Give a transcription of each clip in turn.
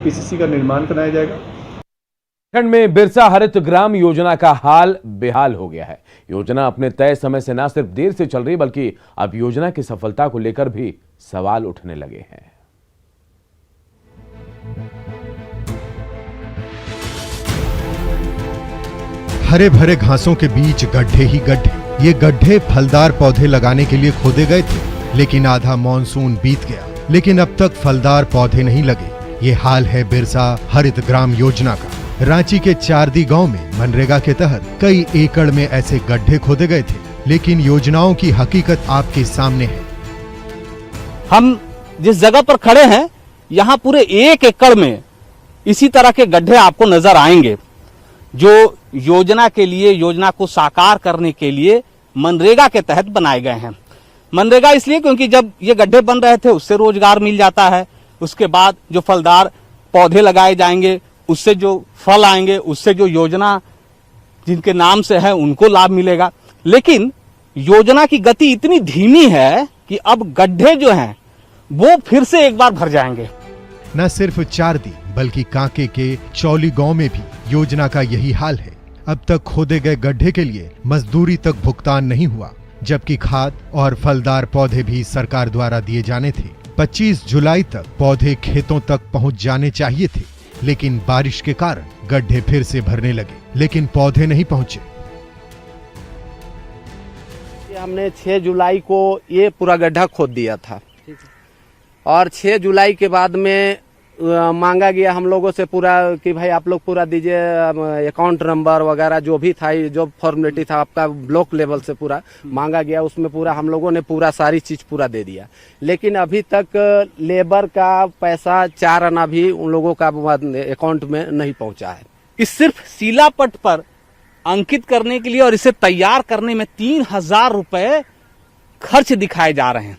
PCC का निर्माण कराया जाएगा। उत्तराखंड में बिरसा हरित ग्राम योजना का हाल बेहाल हो गया है। योजना अपने तय समय से न सिर्फ देर से चल रही बल्कि अब योजना की सफलता को लेकर भी सवाल उठने लगे हैं। हरे भरे घासों के बीच गड्ढे ही गड्ढे। ये गड्ढे फलदार पौधे लगाने के लिए खोदे गए थे, लेकिन आधा मॉनसून बीत गया, लेकिन अब तक फलदार पौधे नहीं लगे। ये हाल है बिरसा हरित ग्राम योजना का। रांची के चारदी गांव में मनरेगा के तहत कई एकड़ में ऐसे गड्ढे खोदे गए थे, लेकिन योजनाओं की हकीकत आपके सामने है। हम जिस जगह पर खड़े हैं, यहाँ पूरे 1 एकड़ में इसी तरह के गड्ढे आपको नजर आएंगे, जो योजना के लिए, योजना को साकार करने के लिए मनरेगा के तहत बनाए गए हैं। मनरेगा इसलिए क्योंकि जब ये गड्ढे बन रहे थे उससे रोजगार मिल जाता है, उसके बाद जो फलदार पौधे लगाए जाएंगे उससे जो फल आएंगे, उससे जो योजना जिनके नाम से है उनको लाभ मिलेगा। लेकिन योजना की गति इतनी धीमी है कि अब गड्ढे जो हैं वो फिर से एक बार भर जाएंगे। न सिर्फ चारदी बल्कि कांके के चौली गांव में भी योजना का यही हाल है। अब तक खोदे गए गड्ढे के लिए मजदूरी तक भुगतान नहीं हुआ, जबकि खाद और फलदार पौधे भी सरकार द्वारा दिए जाने थे। 25 जुलाई तक पौधे खेतों तक पहुंच जाने चाहिए थे, लेकिन बारिश के कारण गड्ढे फिर से भरने लगे, लेकिन पौधे नहीं पहुंचे। हमने 6 जुलाई को ये पूरा गड्ढा खोद दिया था और 6 जुलाई के बाद में मांगा गया हम लोगों से पूरा कि भाई आप लोग पूरा दीजिए, अकाउंट नंबर वगैरह जो भी था, जो फॉर्मेलिटी था आपका ब्लॉक लेवल से पूरा मांगा गया। उसमें पूरा हम लोगों ने पूरा सारी चीज पूरा दे दिया, लेकिन अभी तक लेबर का पैसा 4 आना भी उन लोगों का अकाउंट में नहीं पहुंचा है। इस सिर्फ शिलापट पर अंकित करने के लिए और इसे तैयार करने में 3000 रुपए खर्च दिखाए जा रहे हैं।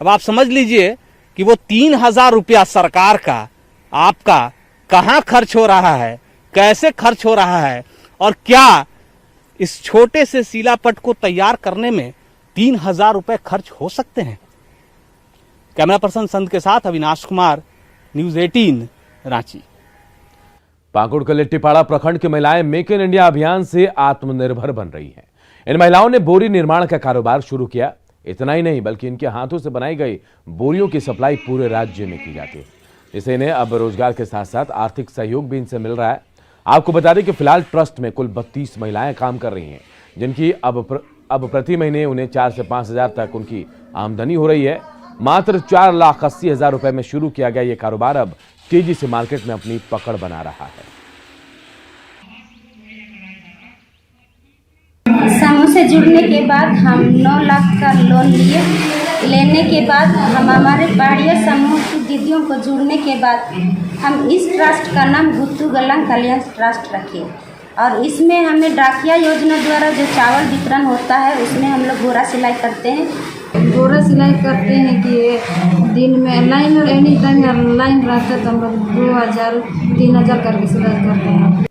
अब आप समझ लीजिए कि वो 3000 रुपया सरकार का आपका कहां खर्च हो रहा है, कैसे खर्च हो रहा है, और क्या इस छोटे से शिलापट को तैयार करने में 3000 रुपए खर्च हो सकते हैं। कैमरा पर्सन संत के साथ अविनाश कुमार, न्यूज़ 18 रांची। पाकुड़ के लिट्टीपाड़ा प्रखंड की महिलाएं मेक इन इंडिया अभियान से आत्मनिर्भर बन रही हैं। इन महिलाओं ने बोरी निर्माण का कारोबार शुरू किया। इतना ही नहीं बल्कि इनके हाथों से बनाई गई बोरियों की सप्लाई पूरे राज्य में की जाती है, जिससे इन्हें अब रोजगार के साथ साथ आर्थिक सहयोग भी इनसे मिल रहा है। आपको बता दें कि फिलहाल ट्रस्ट में कुल 32 महिलाएं काम कर रही हैं, जिनकी अब प्रति महीने उन्हें 4 से 5 हजार तक उनकी आमदनी हो रही है। मात्र 4,80,000 रुपए में शुरू किया गया ये कारोबार अब तेजी से मार्केट में अपनी पकड़ बना रहा है। समूह से जुड़ने के बाद हम 9 लाख का लोन लेने के बाद हम हमारे पहाड़िया समूह की दीदियों को जुड़ने के बाद हम इस ट्रस्ट का नाम गुत्तू गल्लांग कल्याण ट्रस्ट रखे और इसमें हमें डाकिया योजना द्वारा जो चावल वितरण होता है उसमें हम लोग बोरा सिलाई करते हैं। बोरा सिलाई करते हैं कि दिन में लाइन एनी टाइम लाइन रहता है तो हम लोग 2000 3000 करके सिलाई करते हैं।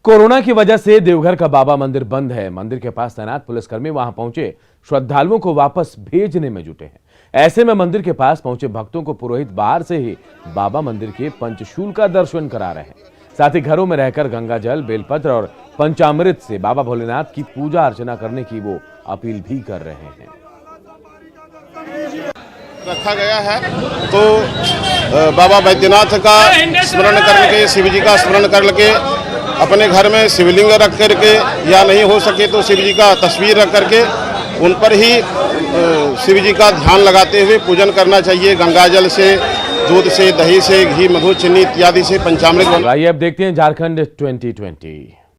कोरोना की वजह से देवघर का बाबा मंदिर बंद है। मंदिर के पास तैनात पुलिसकर्मी वहां पहुंचे श्रद्धालुओं को वापस भेजने में जुटे हैं। ऐसे में मंदिर के पास पहुंचे भक्तों को पुरोहित बाहर से ही बाबा मंदिर के पंचशूल का दर्शन करा रहे हैं। साथ ही घरों में रहकर गंगा जल, बेलपत्र और पंचामृत से बाबा भोलेनाथ की पूजा अर्चना करने की वो अपील भी कर रहे हैं। रखा गया है तो बाबा बैद्यनाथ का स्मरण करके, शिव जी का स्मरण करके अपने घर में शिवलिंग रख करके, या नहीं हो सके तो शिव जी का तस्वीर रख करके उन पर ही शिव जी का ध्यान लगाते हुए पूजन करना चाहिए। गंगाजल से, दूध से, दही से, घी, मधु, चीनी इत्यादि से पंचामृत। आइए अब देखते हैं झारखंड 2020।